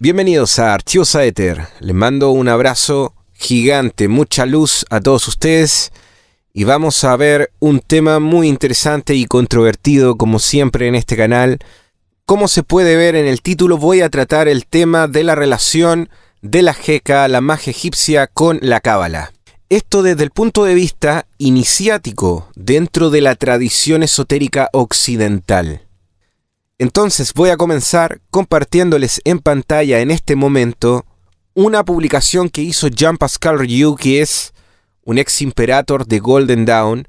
Bienvenidos a Archivos Aether. Les mando un abrazo gigante, mucha luz a todos ustedes. Y vamos a ver un tema muy interesante y controvertido, como siempre en este canal. Como se puede ver en el título, voy a tratar el tema de la relación de la Heka, la magia egipcia, con la Cábala. Esto desde el punto de vista iniciático dentro de la tradición esotérica occidental. Entonces voy a comenzar compartiéndoles en pantalla en este momento una publicación que hizo Jean-Pascal Rieu, que es un ex imperator de Golden Dawn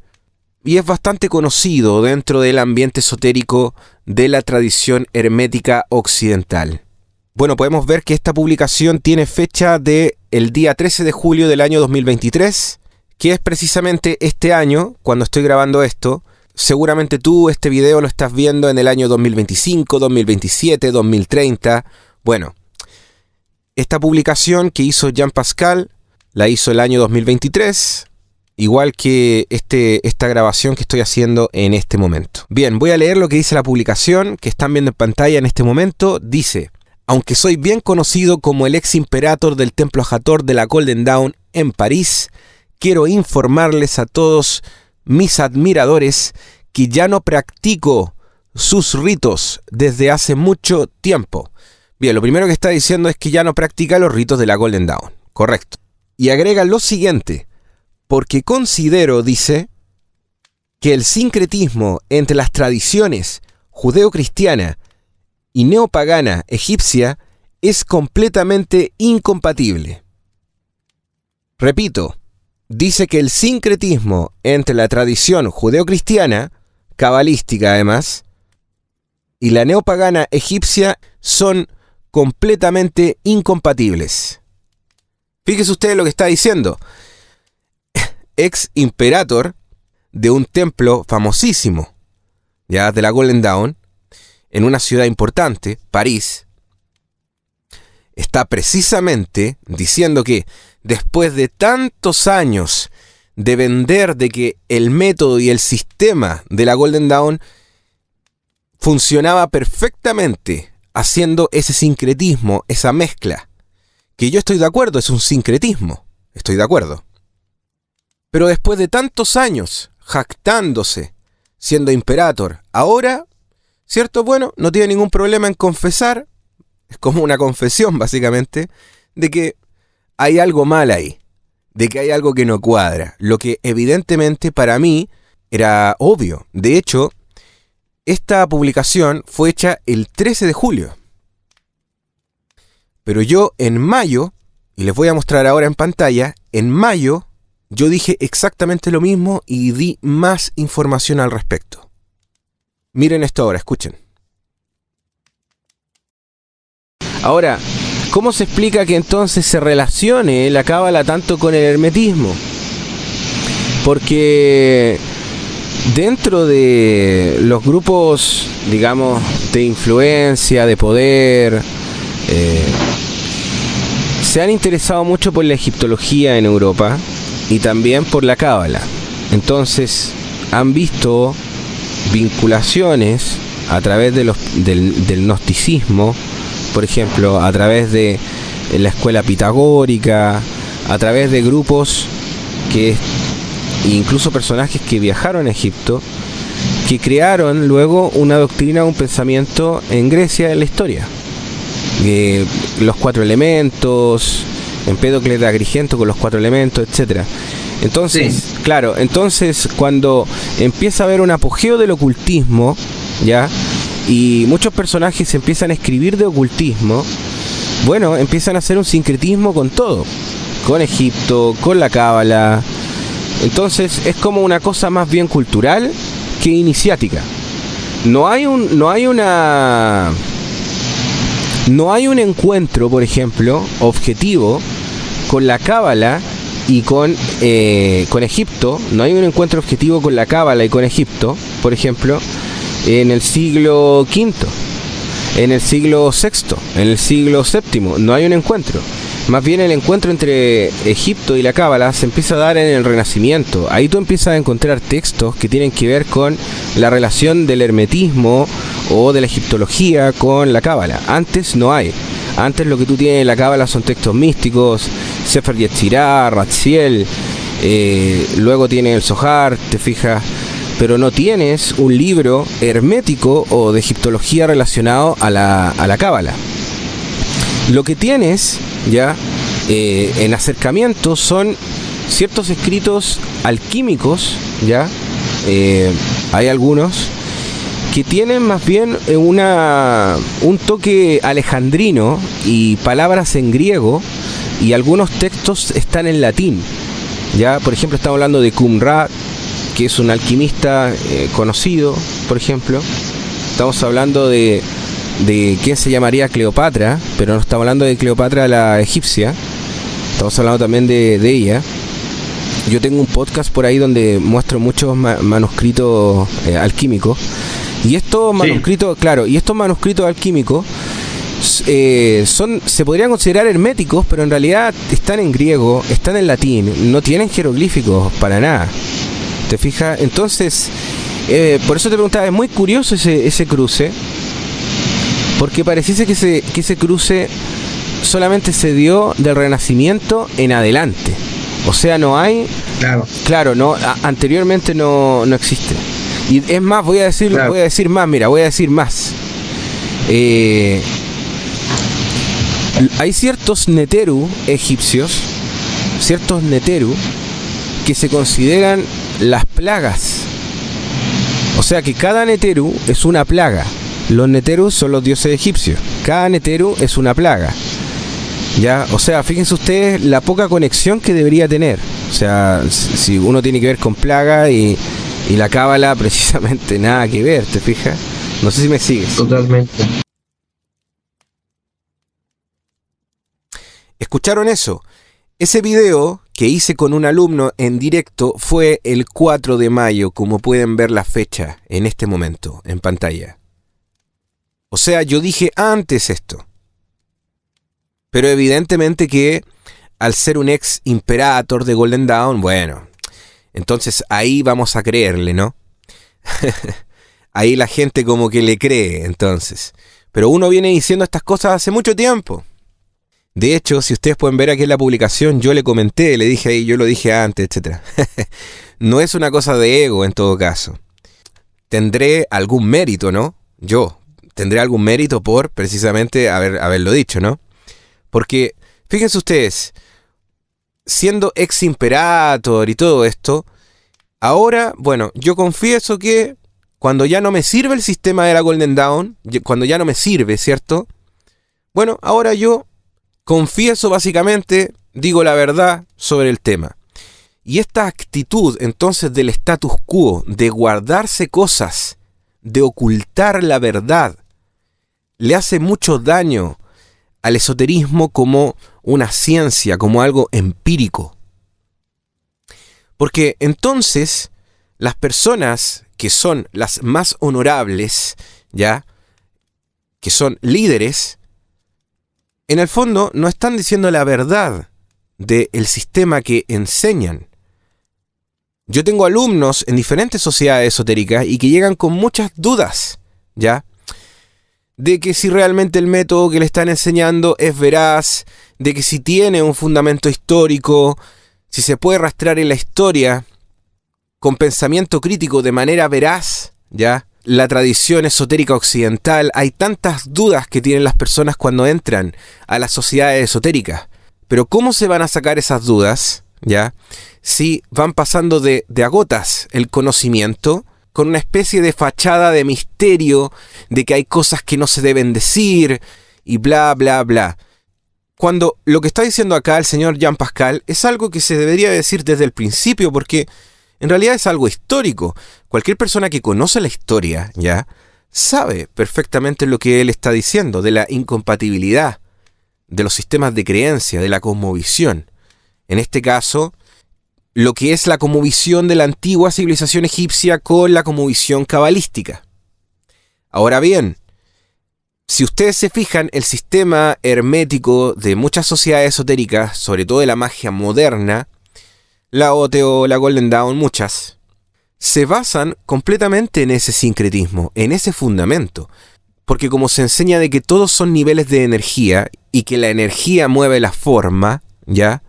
y es bastante conocido dentro del ambiente esotérico de la tradición hermética occidental. Bueno, podemos ver que esta publicación tiene fecha del día 13 de julio del año 2023, que es precisamente este año, cuando estoy grabando esto. Seguramente tú este video lo estás viendo en el año 2025, 2027, 2030. Bueno, esta publicación que hizo Jean-Pascal la hizo el año 2023, igual que esta grabación que estoy haciendo en este momento. Bien, voy a leer lo que dice la publicación que están viendo en pantalla en este momento. Dice: aunque soy bien conocido como el ex imperator del Templo Hathor de la Golden Dawn en París, quiero informarles a todos mis admiradores que ya no practico sus ritos desde hace mucho tiempo. Bien, lo primero que está diciendo es que ya no practica los ritos de la Golden Dawn. Correcto. Y agrega lo siguiente: porque considero, dice, que el sincretismo entre las tradiciones judeo-cristiana y neopagana egipcia es completamente incompatible. Repito, dice que el sincretismo entre la tradición judeo-cristiana, cabalística además, y la neopagana egipcia son completamente incompatibles. Fíjese usted lo que está diciendo. Ex imperator de un templo famosísimo, ya de la Golden Dawn, en una ciudad importante, París, está precisamente diciendo que después de tantos años de vender de que el método y el sistema de la Golden Dawn funcionaba perfectamente, haciendo ese sincretismo, esa mezcla, que yo estoy de acuerdo, es un sincretismo, estoy de acuerdo. Pero después de tantos años, jactándose, siendo imperator, ahora, ¿cierto? Bueno, no tiene ningún problema en confesar, es como una confesión básicamente, de que hay algo mal ahí, de que hay algo que no cuadra, lo que evidentemente para mí era obvio. De hecho, esta publicación fue hecha el 13 de julio. Pero yo en mayo, y les voy a mostrar ahora en pantalla, en mayo yo dije exactamente lo mismo y di más información al respecto. Miren esto ahora, escuchen. Ahora, ¿cómo se explica que entonces se relacione la cábala tanto con el hermetismo? Porque dentro de los grupos, digamos, de influencia, de poder, se han interesado mucho por la egiptología en Europa y también por la cábala. Entonces han visto vinculaciones a través de del gnosticismo, por ejemplo, a través de la escuela pitagórica, a través de grupos que, incluso personajes que viajaron a Egipto, que crearon luego una doctrina, un pensamiento en Grecia en la historia. Los 4 elementos, Empédocles de Agrigento con los 4 elementos, etc. Entonces, sí, claro, entonces cuando empieza a haber un apogeo del ocultismo, ¿ya? Y muchos personajes empiezan a escribir de ocultismo, bueno, empiezan a hacer un sincretismo con todo, con Egipto, con la cábala. Entonces es como una cosa más bien cultural que iniciática. No hay un encuentro, por ejemplo, objetivo con la cábala y con Egipto. No hay un encuentro objetivo con la cábala y con Egipto, por ejemplo, en el siglo V, en el siglo VI, en el siglo VII. No hay un encuentro. Más bien el encuentro entre Egipto y la cábala se empieza a dar en el Renacimiento. Ahí tú empiezas a encontrar textos que tienen que ver con la relación del hermetismo o de la egiptología con la cábala. Antes no hay. Antes lo que tú tienes en la cábala son textos místicos, Sefer Yetzirah, Ratziel, luego tienes el Zohar, te fijas, pero no tienes un libro hermético o de egiptología relacionado a la cábala. Lo que tienes ya en acercamiento son ciertos escritos alquímicos, ya hay algunos que tienen más bien un toque alejandrino y palabras en griego, y algunos textos están en latín. Ya, por ejemplo, estamos hablando de Qumran, que es un alquimista conocido, por ejemplo. Estamos hablando de quién se llamaría Cleopatra, pero no estamos hablando de Cleopatra la egipcia. Estamos hablando también de ella. Yo tengo un podcast por ahí donde muestro muchos manuscritos alquímicos. Y estos manuscritos, claro, y estos manuscritos alquímicos se podrían considerar herméticos, pero en realidad están en griego, están en latín, no tienen jeroglíficos para nada. ¿Te fijas? Entonces, por eso te preguntaba, es muy curioso ese cruce, porque pareciese que ese cruce solamente se dio del Renacimiento en adelante. O sea, no hay... Claro, no, anteriormente no existe. Y es más, voy a decir más. Hay ciertos neteru egipcios, que se consideran las plagas. O sea que cada neteru es una plaga. Los neterus son los dioses egipcios. Cada neteru es una plaga. Ya, o sea, fíjense ustedes la poca conexión que debería tener. O sea, si uno tiene que ver con plaga y la cábala precisamente nada que ver, ¿te fijas? No sé si me sigues. Totalmente. ¿Escucharon eso? Ese video que hice con un alumno en directo fue el 4 de mayo, como pueden ver la fecha en este momento en pantalla. O sea, yo dije antes esto. Pero evidentemente que al ser un ex imperator de Golden Dawn, bueno, entonces ahí vamos a creerle, ¿no? Ahí la gente como que le cree, entonces. Pero uno viene diciendo estas cosas hace mucho tiempo. De hecho, si ustedes pueden ver aquí en la publicación, yo le comenté, le dije ahí, yo lo dije antes, etc. No es una cosa de ego en todo caso. Tendré algún mérito, ¿no? Yo tendré algún mérito por precisamente haberlo dicho, ¿no? Porque, fíjense ustedes, siendo ex imperator y todo esto, ahora, bueno, yo confieso que cuando ya no me sirve el sistema de la Golden Dawn, cuando ya no me sirve, ¿cierto? Bueno, ahora yo confieso básicamente, digo la verdad sobre el tema. Y esta actitud entonces del status quo, de guardarse cosas, de ocultar la verdad, le hace mucho daño al esoterismo como una ciencia, como algo empírico. Porque entonces las personas que son las más honorables, ya, que son líderes, en el fondo no están diciendo la verdad del sistema que enseñan. Yo tengo alumnos en diferentes sociedades esotéricas y que llegan con muchas dudas, ¿ya? De que si realmente el método que le están enseñando es veraz, de que si tiene un fundamento histórico, si se puede rastrear en la historia con pensamiento crítico de manera veraz, ¿ya? La tradición esotérica occidental, hay tantas dudas que tienen las personas cuando entran a las sociedades esotéricas. Pero ¿cómo se van a sacar esas dudas, ya? Si van pasando de a gotas el conocimiento, con una especie de fachada de misterio, de que hay cosas que no se deben decir, y bla, bla, bla. Cuando lo que está diciendo acá el señor Jean Pascal es algo que se debería decir desde el principio, porque en realidad es algo histórico. Cualquier persona que conoce la historia, ya, sabe perfectamente lo que él está diciendo, de la incompatibilidad de los sistemas de creencia, de la cosmovisión. En este caso, lo que es la cosmovisión de la antigua civilización egipcia con la cosmovisión cabalística. Ahora bien, si ustedes se fijan, el sistema hermético de muchas sociedades esotéricas, sobre todo de la magia moderna, la OTO, la Golden Dawn, muchas, se basan completamente en ese sincretismo, en ese fundamento. Porque como se enseña de que todos son niveles de energía y que la energía mueve la forma, ¿ya?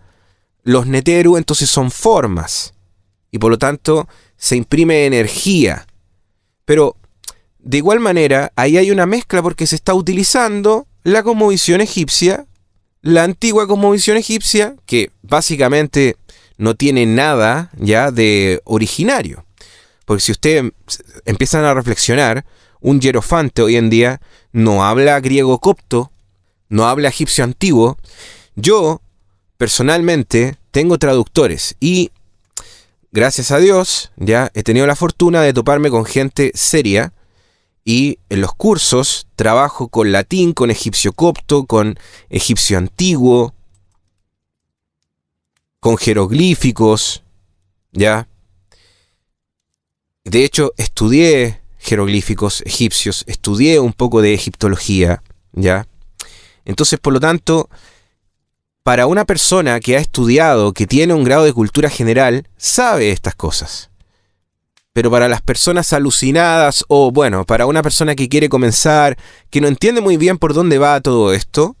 Los Neteru entonces son formas y por lo tanto se imprime energía. Pero de igual manera ahí hay una mezcla porque se está utilizando la cosmovisión egipcia, la antigua cosmovisión egipcia, que básicamente no tiene nada ya de originario. Porque si ustedes empiezan a reflexionar, un hierofante hoy en día no habla griego copto, no habla egipcio antiguo. Yo, personalmente, tengo traductores y, gracias a Dios, ya he tenido la fortuna de toparme con gente seria y en los cursos trabajo con latín, con egipcio copto, con egipcio antiguo, con jeroglíficos, ¿ya? De hecho, estudié jeroglíficos egipcios, estudié un poco de egiptología, ¿ya? Entonces, por lo tanto, para una persona que ha estudiado, que tiene un grado de cultura general, sabe estas cosas. Pero para las personas alucinadas, o bueno, para una persona que quiere comenzar, que no entiende muy bien por dónde va todo esto,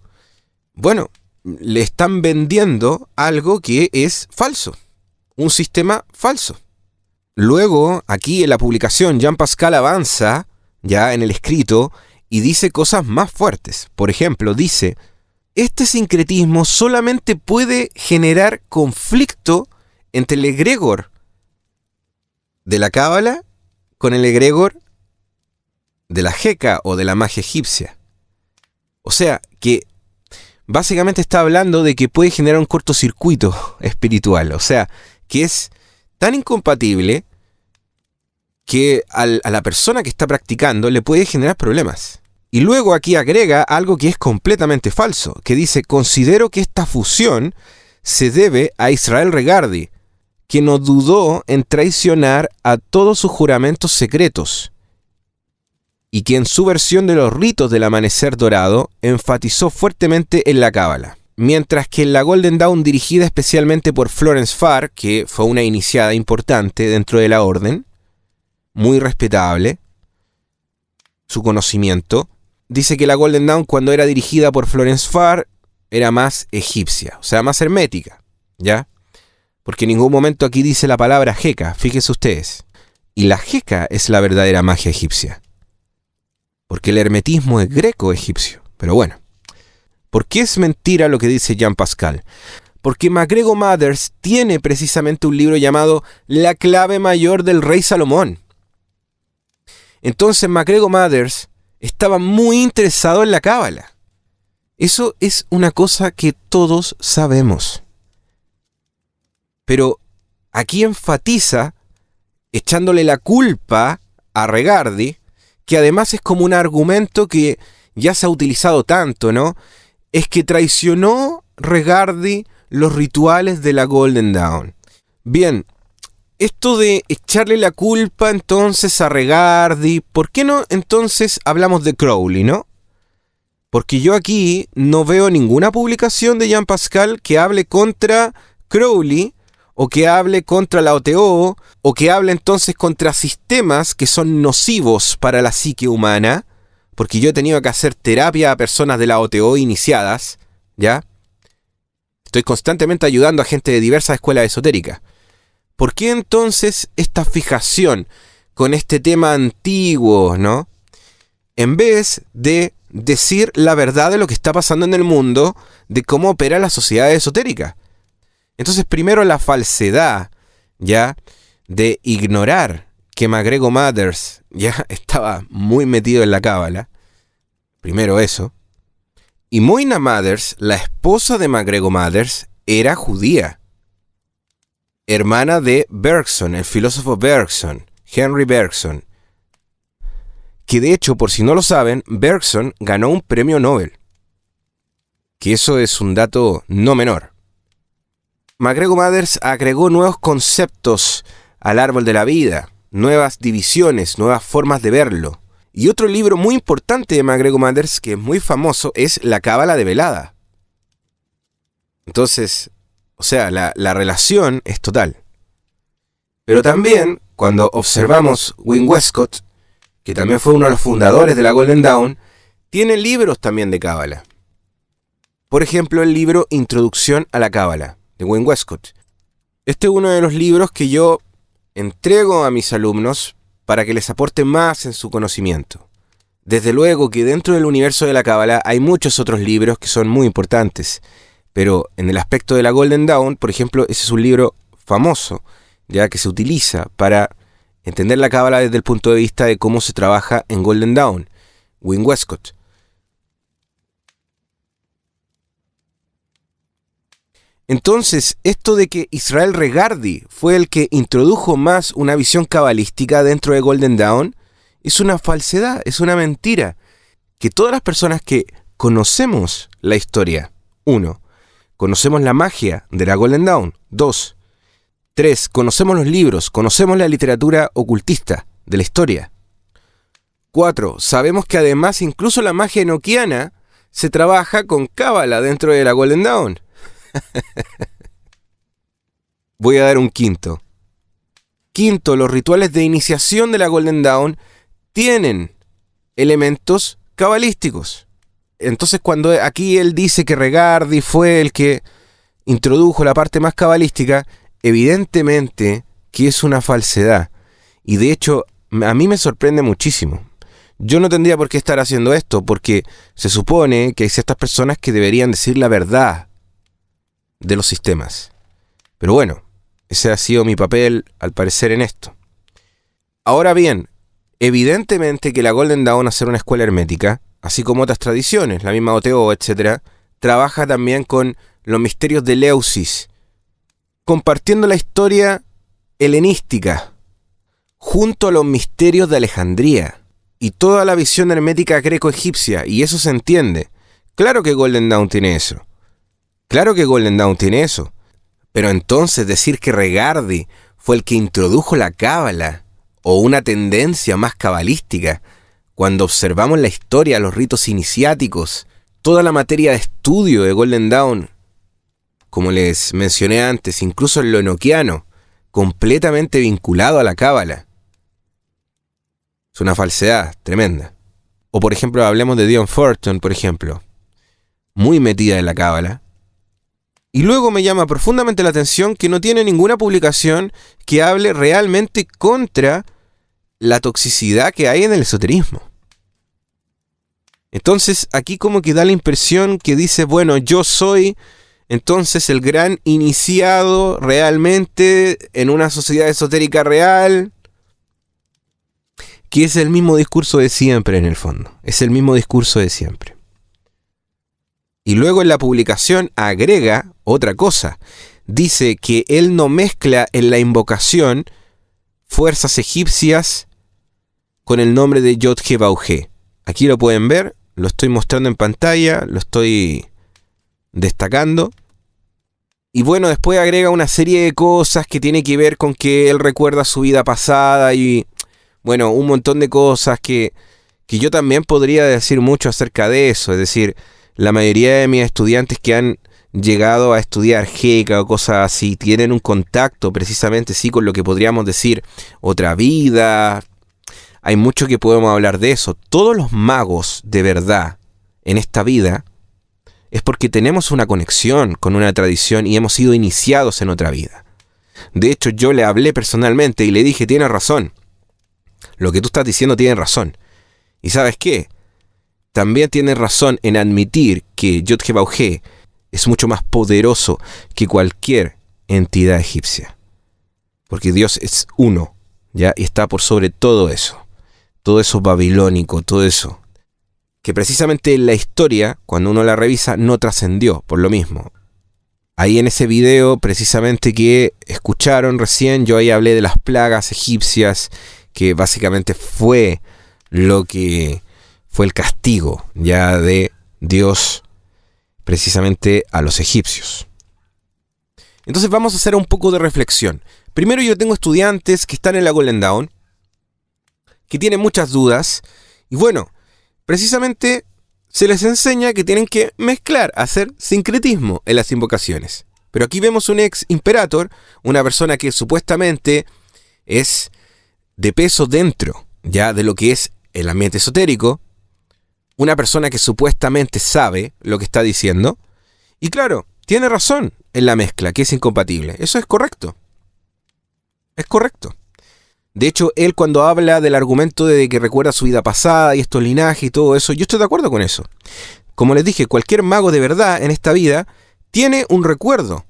bueno, le están vendiendo algo que es falso, un sistema falso. Luego, aquí en la publicación, Jean Pascal avanza, ya en el escrito, y dice cosas más fuertes. Por ejemplo, dice, este sincretismo solamente puede generar conflicto entre el egregor de la cábala con el egregor de la Jeka o de la magia egipcia. O sea, que básicamente está hablando de que puede generar un cortocircuito espiritual. O sea, que es tan incompatible que a la persona que está practicando le puede generar problemas. Y luego aquí agrega algo que es completamente falso, que dice, considero que esta fusión se debe a Israel Regardie, que no dudó en traicionar a todos sus juramentos secretos, y que en su versión de los ritos del amanecer dorado enfatizó fuertemente en la cábala. Mientras que en la Golden Dawn, dirigida especialmente por Florence Farr, que fue una iniciada importante dentro de la orden, muy respetable, su conocimiento, dice que la Golden Dawn, cuando era dirigida por Florence Farr, era más egipcia, o sea, más hermética, ¿ya? Porque en ningún momento aquí dice la palabra Jeka, fíjense ustedes. Y la Jeka es la verdadera magia egipcia. Porque el hermetismo es greco-egipcio. Pero bueno, ¿por qué es mentira lo que dice Jean Pascal? Porque MacGregor Mathers tiene precisamente un libro llamado La clave mayor del rey Salomón. Entonces MacGregor Mathers estaba muy interesado en la cábala. Eso es una cosa que todos sabemos. Pero aquí enfatiza, echándole la culpa a Regardie, que además es como un argumento que ya se ha utilizado tanto, ¿no? Es que traicionó Regardie los rituales de la Golden Dawn. Bien, esto de echarle la culpa entonces a Regardie, ¿por qué no entonces hablamos de Crowley, no? Porque yo aquí no veo ninguna publicación de Jean Pascal que hable contra Crowley, o que hable contra la OTO, o que hable entonces contra sistemas que son nocivos para la psique humana, porque yo he tenido que hacer terapia a personas de la OTO iniciadas, ¿ya? Estoy constantemente ayudando a gente de diversas escuelas esotéricas. ¿Por qué entonces esta fijación con este tema antiguo, ¿no? En vez de decir la verdad de lo que está pasando en el mundo, de cómo opera la sociedad esotérica. Entonces, primero la falsedad, ¿ya? De ignorar que MacGregor Mathers ya estaba muy metido en la cábala. Primero eso. Y Moina Mathers, la esposa de MacGregor Mathers, era judía. Hermana de Bergson, el filósofo Bergson, Henry Bergson. Que de hecho, por si no lo saben, Bergson ganó un premio Nobel. Que eso es un dato no menor. MacGregor Mathers agregó nuevos conceptos al árbol de la vida, nuevas divisiones, nuevas formas de verlo. Y otro libro muy importante de MacGregor Mathers, que es muy famoso, es La Cábala Develada. Entonces, o sea, la relación es total. Pero también, cuando observamos Win Westcott, que también fue uno de los fundadores de la Golden Dawn, tiene libros también de cábala. Por ejemplo, el libro Introducción a la Cábala, de Win Westcott. Este es uno de los libros que yo entrego a mis alumnos para que les aporte más en su conocimiento. Desde luego que dentro del universo de la cábala hay muchos otros libros que son muy importantes, pero en el aspecto de la Golden Dawn, por ejemplo, ese es un libro famoso, ya que se utiliza para entender la cábala desde el punto de vista de cómo se trabaja en Golden Dawn, Win Westcott. Entonces, esto de que Israel Regardie fue el que introdujo más una visión cabalística dentro de Golden Dawn es una falsedad, es una mentira. Que todas las personas que conocemos la historia, 1, conocemos la magia de la Golden Dawn, 2, 3, conocemos los libros, conocemos la literatura ocultista de la historia, 4, sabemos que además incluso la magia enoquiana se trabaja con cábala dentro de la Golden Dawn. Voy a dar un quinto. Quinto, los rituales de iniciación de la Golden Dawn tienen elementos cabalísticos. Entonces, cuando aquí él dice que Regardie fue el que introdujo la parte más cabalística, evidentemente que es una falsedad. Y de hecho, a mí me sorprende muchísimo. Yo no tendría por qué estar haciendo esto, porque se supone que hay ciertas personas que deberían decir la verdad de los sistemas. Pero bueno, ese ha sido mi papel al parecer en esto. Ahora bien, evidentemente que la Golden Dawn, al ser una escuela hermética, así como otras tradiciones, la misma OTO, etc., trabaja también con los misterios de Eleusis, compartiendo la historia helenística junto a los misterios de Alejandría y toda la visión hermética greco-egipcia, y eso se entiende. Claro que Golden Dawn tiene eso. Claro que Golden Dawn tiene eso. Pero entonces decir que Regardie fue el que introdujo la cábala o una tendencia más cabalística, cuando observamos la historia, los ritos iniciáticos, toda la materia de estudio de Golden Dawn, como les mencioné antes, incluso en lo enoquiano, completamente vinculado a la cábala. Es una falsedad tremenda. O por ejemplo, hablemos de Dion Fortune, por ejemplo, muy metida en la cábala. Y luego me llama profundamente la atención que no tiene ninguna publicación que hable realmente contra la toxicidad que hay en el esoterismo. Entonces aquí como que da la impresión que dice, bueno, yo soy entonces el gran iniciado realmente en una sociedad esotérica real, que es el mismo discurso de siempre en el fondo. Es el mismo discurso de siempre. Y luego en la publicación agrega otra cosa. Dice que él no mezcla en la invocación fuerzas egipcias con el nombre de Yod-He-Vau-He. Aquí lo pueden ver, lo estoy mostrando en pantalla, lo estoy destacando. Y bueno, después agrega una serie de cosas que tiene que ver con que él recuerda su vida pasada y bueno, un montón de cosas que yo también podría decir mucho acerca de eso. Es decir, la mayoría de mis estudiantes que han llegado a estudiar Heka o cosas así tienen un contacto precisamente sí con lo que podríamos decir otra vida. Hay mucho que podemos hablar de eso. Todos los magos de verdad en esta vida es porque tenemos una conexión con una tradición y hemos sido iniciados en otra vida. De hecho, yo le hablé personalmente y le dije, tienes razón. Lo que tú estás diciendo tiene razón. ¿Y sabes qué? También tienes razón en admitir que Yod-He-Vau-He es mucho más poderoso que cualquier entidad egipcia. Porque Dios es uno, ¿ya? Y está por sobre todo eso babilónico, todo eso. Que precisamente en la historia, cuando uno la revisa, no trascendió por lo mismo. Ahí en ese video, precisamente que escucharon recién, yo ahí hablé de las plagas egipcias, que básicamente fue lo que fue el castigo ya de Dios precisamente a los egipcios. Entonces vamos a hacer un poco de reflexión. Primero, yo tengo estudiantes que están en la Golden Dawn, que tienen muchas dudas, y bueno, precisamente se les enseña que tienen que mezclar, hacer sincretismo en las invocaciones. Pero aquí vemos un ex imperator, una persona que supuestamente es de peso dentro ya de lo que es el ambiente esotérico, una persona que supuestamente sabe lo que está diciendo, y claro, tiene razón en la mezcla, que es incompatible. Eso es correcto. Es correcto. De hecho, él cuando habla del argumento de que recuerda su vida pasada y estos linajes y todo eso, yo estoy de acuerdo con eso. Como les dije, cualquier mago de verdad en esta vida tiene un recuerdo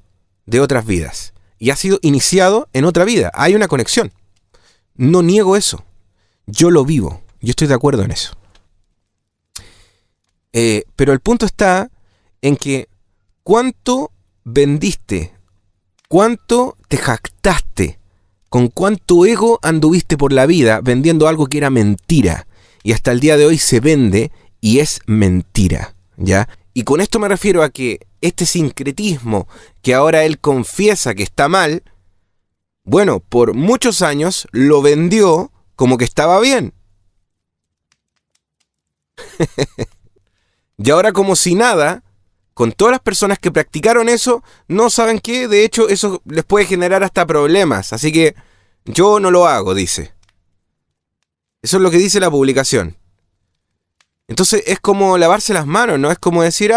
de otras vidas y ha sido iniciado en otra vida. Hay una conexión. No niego eso. Yo lo vivo. Yo estoy de acuerdo en eso. Pero el punto está en que ¿cuánto vendiste? ¿Cuánto te jactaste? ¿Con cuánto ego anduviste por la vida vendiendo algo que era mentira? Y hasta el día de hoy se vende y es mentira, ¿ya? Y con esto me refiero a que este sincretismo que ahora él confiesa que está mal, bueno, por muchos años lo vendió como que estaba bien. Y ahora como si nada, con todas las personas que practicaron eso, no saben qué, de hecho eso les puede generar hasta problemas. Así que yo no lo hago, dice. Eso es lo que dice la publicación. Entonces es como lavarse las manos, ¿no? Es como decir,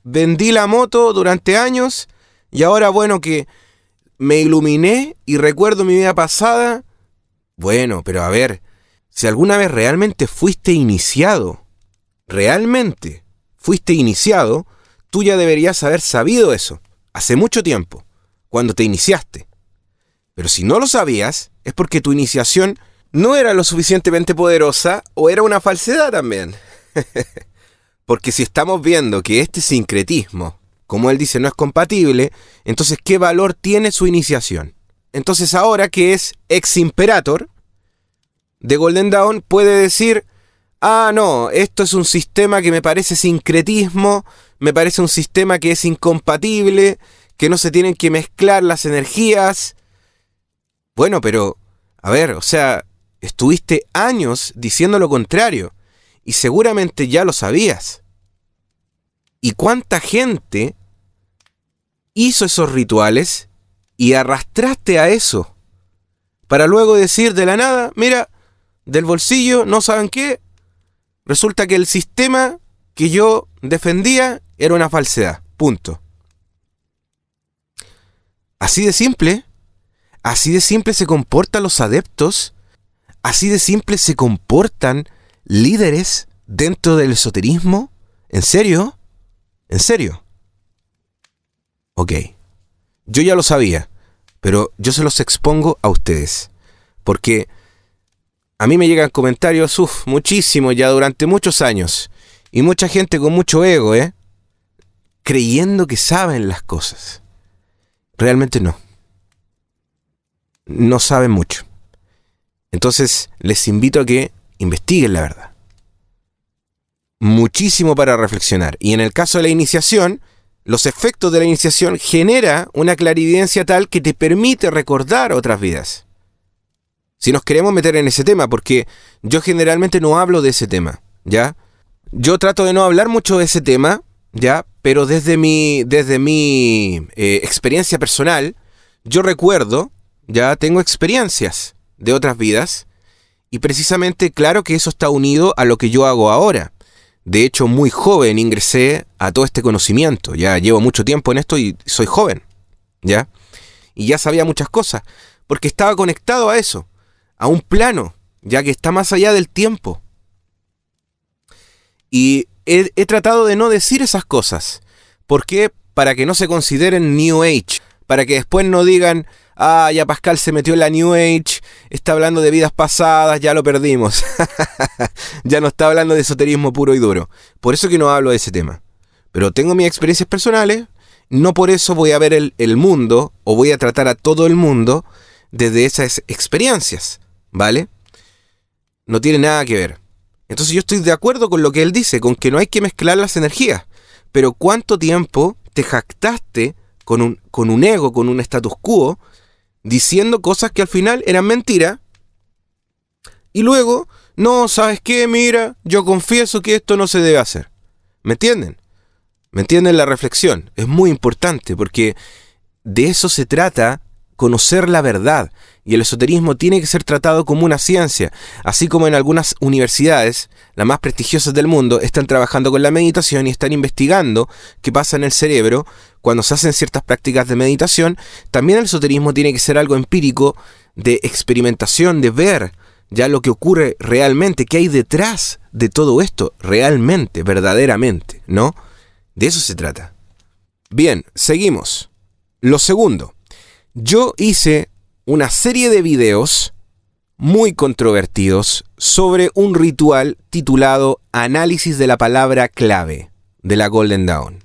vendí la moto durante años y ahora bueno que me iluminé y recuerdo mi vida pasada. Bueno, pero a ver, si alguna vez realmente fuiste iniciado, tú ya deberías haber sabido eso, hace mucho tiempo, cuando te iniciaste. Pero si no lo sabías, es porque tu iniciación no era lo suficientemente poderosa o era una falsedad también. Porque si estamos viendo que este sincretismo, como él dice, no es compatible, entonces ¿qué valor tiene su iniciación? Entonces ahora que es ex imperator de Golden Dawn puede decir, no, esto es un sistema que me parece sincretismo, me parece un sistema que es incompatible, que no se tienen que mezclar las energías. Bueno, pero, a ver, o sea, estuviste años diciendo lo contrario y seguramente ya lo sabías. ¿Y cuánta gente hizo esos rituales y arrastraste a eso? Para luego decir de la nada, mira, del bolsillo, ¿no saben qué? Resulta que el sistema que yo defendía era una falsedad. Punto. Así de simple. Así de simple se comportan los adeptos. Así de simple se comportan líderes dentro del esoterismo. ¿En serio? ¿En serio? Ok. Yo ya lo sabía, pero yo se los expongo a ustedes. Porque a mí me llegan comentarios, muchísimo ya durante muchos años. Y mucha gente con mucho ego, creyendo que saben las cosas. Realmente no. No saben mucho. Entonces, les invito a que investiguen la verdad. Muchísimo para reflexionar. Y en el caso de la iniciación, los efectos de la iniciación genera una clarividencia tal que te permite recordar otras vidas. Si nos queremos meter en ese tema, porque yo generalmente no hablo de ese tema, ¿ya? Yo trato de no hablar mucho de ese tema, ¿ya? Pero desde mi experiencia personal, yo recuerdo, ya tengo experiencias de otras vidas, y precisamente claro que eso está unido a lo que yo hago ahora. De hecho, muy joven ingresé a todo este conocimiento, ya llevo mucho tiempo en esto y soy joven, ¿ya? Y ya sabía muchas cosas, porque estaba conectado a eso. A un plano, ya que está más allá del tiempo. Y he tratado de no decir esas cosas. ¿Por qué? Para que no se consideren New Age. Para que después no digan, ya Pascal se metió en la New Age, está hablando de vidas pasadas, ya lo perdimos. Ya no está hablando de esoterismo puro y duro. Por eso que no hablo de ese tema. Pero tengo mis experiencias personales, no por eso voy a ver el mundo, o voy a tratar a todo el mundo desde esas experiencias. ¿Vale? No tiene nada que ver. Entonces yo estoy de acuerdo con lo que él dice, con que no hay que mezclar las energías. Pero ¿cuánto tiempo te jactaste con un ego, con un status quo, diciendo cosas que al final eran mentiras? Y luego, no, ¿sabes qué? Mira, yo confieso que esto no se debe hacer. ¿Me entienden? ¿Me entienden la reflexión? Es muy importante porque de eso se trata conocer la verdad. Y el esoterismo tiene que ser tratado como una ciencia. Así como en algunas universidades, las más prestigiosas del mundo, están trabajando con la meditación y están investigando qué pasa en el cerebro cuando se hacen ciertas prácticas de meditación, también el esoterismo tiene que ser algo empírico, de experimentación, de ver ya lo que ocurre realmente, qué hay detrás de todo esto, realmente, verdaderamente, ¿no? De eso se trata. Bien, seguimos. Lo segundo, yo hice una serie de videos muy controvertidos sobre un ritual titulado Análisis de la palabra clave de la Golden Dawn.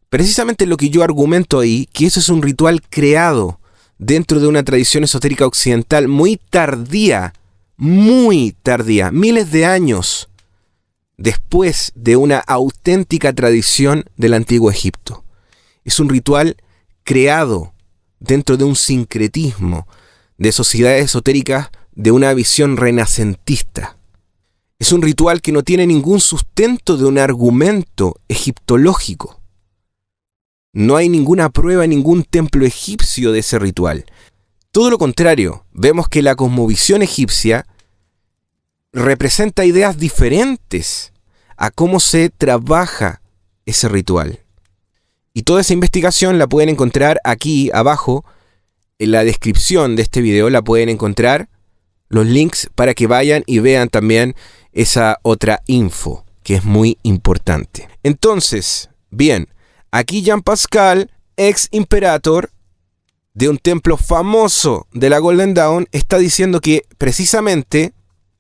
Precisamente lo que yo argumento ahí, que eso es un ritual creado dentro de una tradición esotérica occidental muy tardía, miles de años después de una auténtica tradición del antiguo Egipto. Es un ritual creado dentro de un sincretismo de sociedades esotéricas de una visión renacentista. Es un ritual que no tiene ningún sustento de un argumento egiptológico. No hay ninguna prueba, ningún templo egipcio de ese ritual. Todo lo contrario, vemos que la cosmovisión egipcia representa ideas diferentes a cómo se trabaja ese ritual. Y toda esa investigación la pueden encontrar aquí abajo, en la descripción de este video la pueden encontrar los links para que vayan y vean también esa otra info, que es muy importante. Entonces, bien, aquí Jean Pascal, ex imperator de un templo famoso de la Golden Dawn, está diciendo que precisamente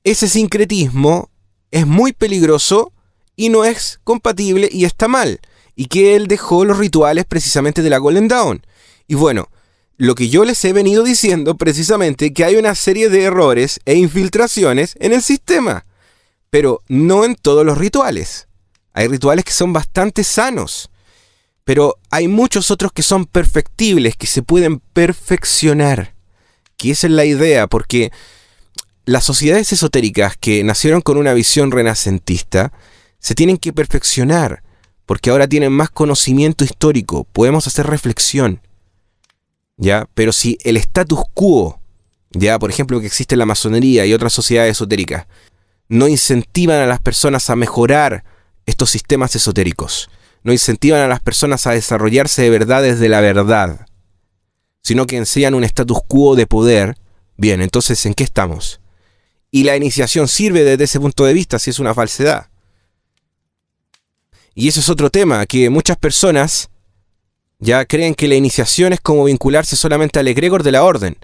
ese sincretismo es muy peligroso y no es compatible y está mal, y que él dejó los rituales precisamente de la Golden Dawn. Y bueno, lo que yo les he venido diciendo precisamente que hay una serie de errores e infiltraciones en el sistema, pero no en todos los rituales. Hay rituales que son bastante sanos, pero hay muchos otros que son perfectibles, que se pueden perfeccionar, que esa es la idea, porque las sociedades esotéricas que nacieron con una visión renacentista se tienen que perfeccionar, porque ahora tienen más conocimiento histórico, podemos hacer reflexión, ¿ya? Pero si el status quo, ya, por ejemplo, que existe la masonería y otras sociedades esotéricas, no incentivan a las personas a mejorar estos sistemas esotéricos, no incentivan a las personas a desarrollarse de verdad desde la verdad, sino que enseñan un status quo de poder, bien, entonces, ¿en qué estamos? Y la iniciación sirve desde ese punto de vista si es una falsedad. Y eso es otro tema, que muchas personas ya creen que la iniciación es como vincularse solamente al egregor de la orden.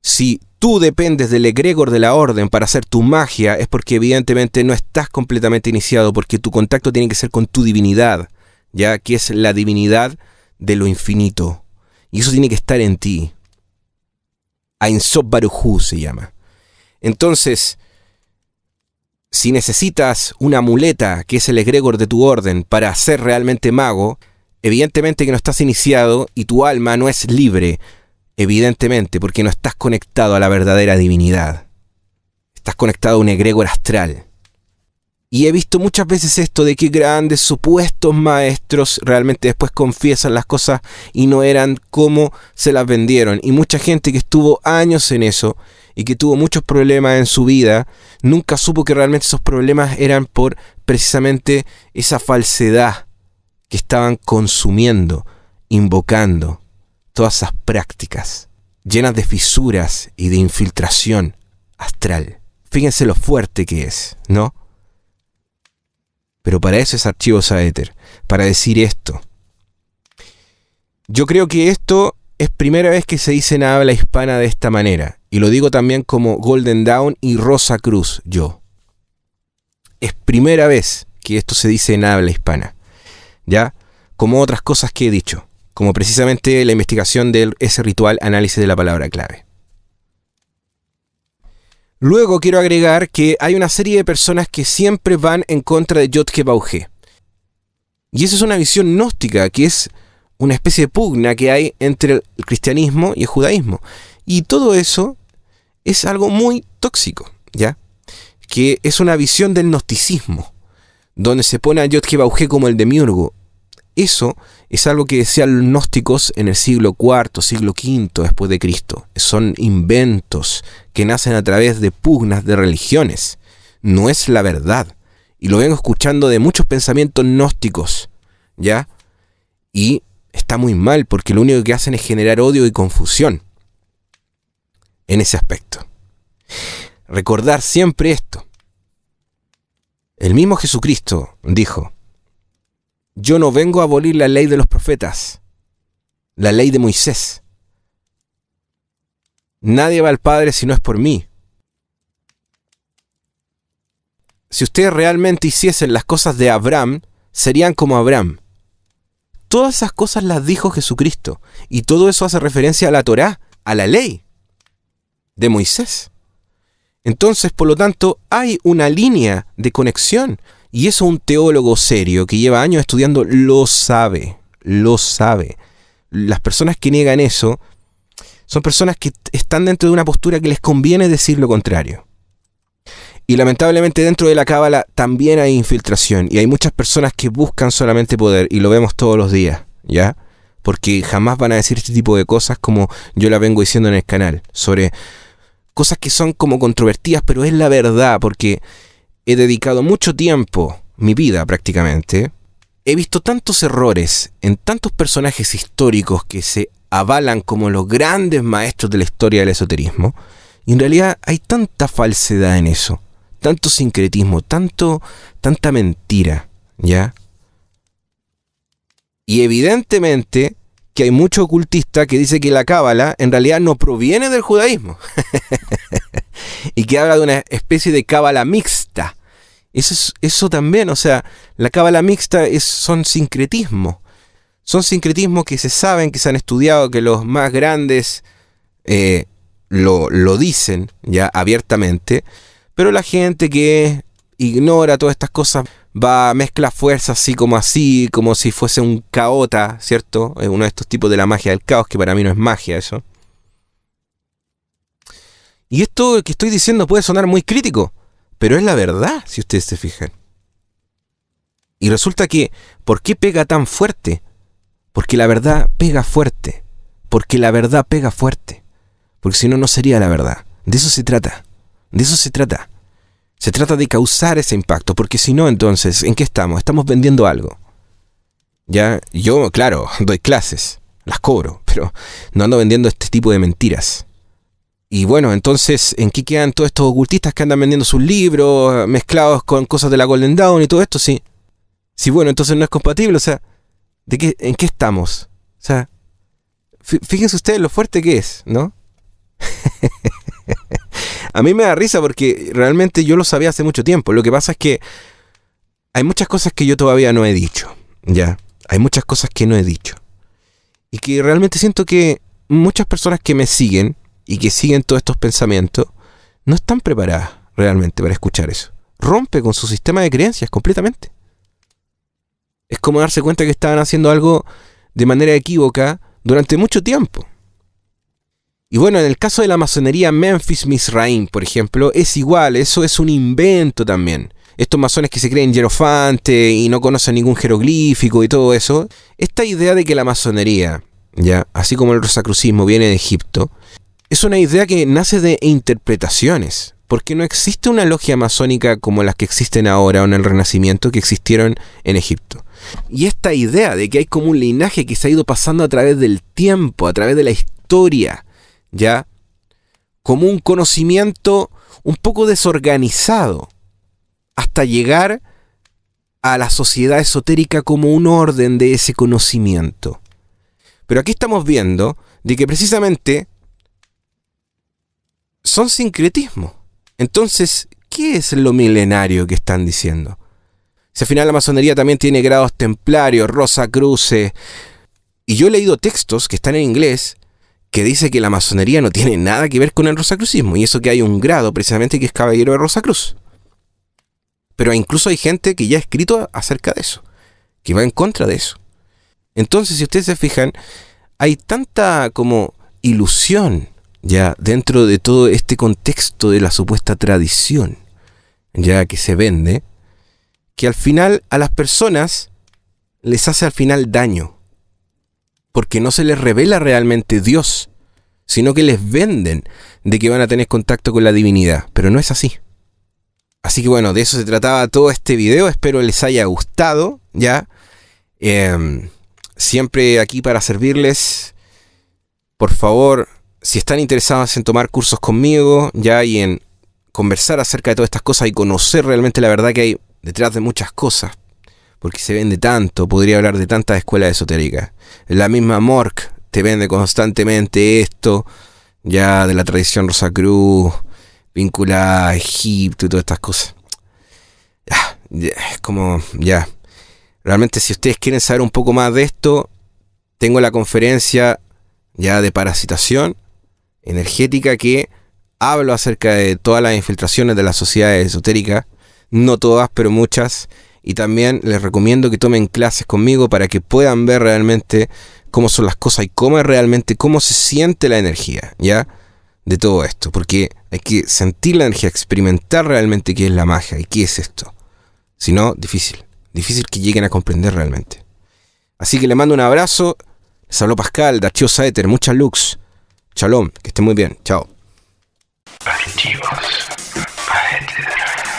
Si tú dependes del egregor de la orden para hacer tu magia, es porque evidentemente no estás completamente iniciado, porque tu contacto tiene que ser con tu divinidad, ya que es la divinidad de lo infinito. Y eso tiene que estar en ti. Ein Sof Baruch Hu se llama. Entonces, si necesitas una muleta, que es el egregor de tu orden, para ser realmente mago, evidentemente que no estás iniciado y tu alma no es libre, evidentemente, porque no estás conectado a la verdadera divinidad. Estás conectado a un egregor astral. Y he visto muchas veces esto de que grandes supuestos maestros realmente después confiesan las cosas y no eran como se las vendieron. Y mucha gente que estuvo años en eso y que tuvo muchos problemas en su vida, nunca supo que realmente esos problemas eran por precisamente esa falsedad que estaban consumiendo, invocando, todas esas prácticas llenas de fisuras y de infiltración astral. Fíjense lo fuerte que es, ¿no? Pero para eso es Archivos Aether, para decir esto. Yo creo que esto es primera vez que se dice en habla hispana de esta manera. Y lo digo también como Golden Dawn y Rosa Cruz, yo. Es primera vez que esto se dice en habla hispana. ¿Ya? Como otras cosas que he dicho. Como precisamente la investigación de ese ritual análisis de la palabra clave. Luego quiero agregar que hay una serie de personas que siempre van en contra de Yod-Heh-Vauhé. Y esa es una visión gnóstica, que es una especie de pugna que hay entre el cristianismo y el judaísmo. Y todo eso es algo muy tóxico, ¿ya? Que es una visión del gnosticismo, donde se pone a Yod-Heh-Vauhé como el demiurgo. eso es algo que decían los gnósticos en el siglo IV, siglo V después de Cristo. Son inventos que nacen a través de pugnas de religiones. No es la verdad. Y lo vengo escuchando de muchos pensamientos gnósticos, ¿ya? Y está muy mal porque lo único que hacen es generar odio y confusión en ese aspecto. Recordar siempre esto. El mismo Jesucristo dijo: yo no vengo a abolir la ley de los profetas, la ley de Moisés. Nadie va al Padre si no es por mí. Si ustedes realmente hiciesen las cosas de Abraham, serían como Abraham. Todas esas cosas las dijo Jesucristo, y todo eso hace referencia a la Torá, a la ley de Moisés. Entonces, por lo tanto, hay una línea de conexión, y eso un teólogo serio que lleva años estudiando lo sabe, lo sabe. Las personas que niegan eso son personas que están dentro de una postura que les conviene decir lo contrario. Y lamentablemente dentro de la cábala también hay infiltración, y hay muchas personas que buscan solamente poder, y lo vemos todos los días, ¿ya? Porque jamás van a decir este tipo de cosas como yo la vengo diciendo en el canal, sobre cosas que son como controvertidas, pero es la verdad, porque he dedicado mucho tiempo, mi vida prácticamente, he visto tantos errores en tantos personajes históricos que se avalan como los grandes maestros de la historia del esoterismo, y en realidad hay tanta falsedad en eso, tanto sincretismo, tanta mentira, ¿ya? Y evidentemente que hay mucho ocultista que dice que la cábala en realidad no proviene del judaísmo y que habla de una especie de cábala mixta. Eso también, o sea, la cábala mixta son sincretismos. Son sincretismos que se saben, que se han estudiado, que los más grandes lo dicen ya abiertamente, pero la gente que ignora todas estas cosas va a mezclar fuerzas así, como si fuese un caota, ¿cierto? Uno de estos tipos de la magia del caos, que para mí no es magia eso. Y esto que estoy diciendo puede sonar muy crítico, pero es la verdad, si ustedes se fijan. Y resulta que, ¿por qué pega tan fuerte? Porque la verdad pega fuerte. Porque la verdad pega fuerte. Porque si no, no sería la verdad. De eso se trata. De eso se trata. Se trata de causar ese impacto, porque si no, entonces, ¿en qué estamos? Estamos vendiendo algo. Ya, yo, claro, doy clases, las cobro, pero no ando vendiendo este tipo de mentiras. Y bueno, entonces, ¿en qué quedan todos estos ocultistas que andan vendiendo sus libros mezclados con cosas de la Golden Dawn y todo esto? Sí. Sí, bueno, entonces no es compatible, o sea, ¿en qué estamos? O sea, fíjense ustedes lo fuerte que es, ¿no? A mí me da risa porque realmente yo lo sabía hace mucho tiempo. Lo que pasa es que hay muchas cosas que yo todavía no he dicho, ¿ya? Hay muchas cosas que no he dicho. Y que realmente siento que muchas personas que me siguen y que siguen todos estos pensamientos no están preparadas realmente para escuchar eso. Rompe con su sistema de creencias completamente. Es como darse cuenta que estaban haciendo algo de manera equívoca durante mucho tiempo. Y bueno, en el caso de la masonería Memphis Mizraim, por ejemplo, es igual, eso es un invento también. Estos masones que se creen hierofantes y no conocen ningún jeroglífico y todo eso. Esta idea de que la masonería, ya, así como el rosacrucismo viene de Egipto, es una idea que nace de interpretaciones, porque no existe una logia masónica como las que existen ahora o en el Renacimiento que existieron en Egipto. Y esta idea de que hay como un linaje que se ha ido pasando a través del tiempo, a través de la historia, ya, como un conocimiento un poco desorganizado, hasta llegar a la sociedad esotérica como un orden de ese conocimiento. Pero aquí estamos viendo de que precisamente son sincretismos. Entonces, ¿qué es lo milenario que están diciendo? Si al final la masonería también tiene grados templarios, rosacruces, y yo he leído textos que están en inglés que dice que la masonería no tiene nada que ver con el rosacrucismo, y eso que hay un grado precisamente que es caballero de Rosacruz. Pero incluso hay gente que ya ha escrito acerca de eso, que va en contra de eso. Entonces, si ustedes se fijan, hay tanta como ilusión ya dentro de todo este contexto de la supuesta tradición ya que se vende, que al final a las personas les hace al final daño. Porque no se les revela realmente Dios, sino que les venden de que van a tener contacto con la divinidad. Pero no es así. Así que bueno, de eso se trataba todo este video. Espero les haya gustado, ¿ya? Siempre aquí para servirles. Por favor, si están interesados en tomar cursos conmigo, ya, y en conversar acerca de todas estas cosas y conocer realmente la verdad que hay detrás de muchas cosas, porque se vende tanto, podría hablar de tantas escuelas esotéricas. La misma Mork te vende constantemente esto, ya, de la tradición Rosacruz, vinculada a Egipto y todas estas cosas. Es como, ya. Realmente, si ustedes quieren saber un poco más de esto, tengo la conferencia ya de parasitación energética, que hablo acerca de todas las infiltraciones de las sociedades esotéricas, no todas, pero muchas, y también les recomiendo que tomen clases conmigo para que puedan ver realmente cómo son las cosas y cómo es realmente, cómo se siente la energía, ¿ya? De todo esto, porque hay que sentir la energía, experimentar realmente qué es la magia y qué es esto. Si no, difícil que lleguen a comprender realmente. Así que le mando un abrazo. Les habló Pascal, de Archivos Aether, mucha luz. Shalom, que estén muy bien, chao. Archivos.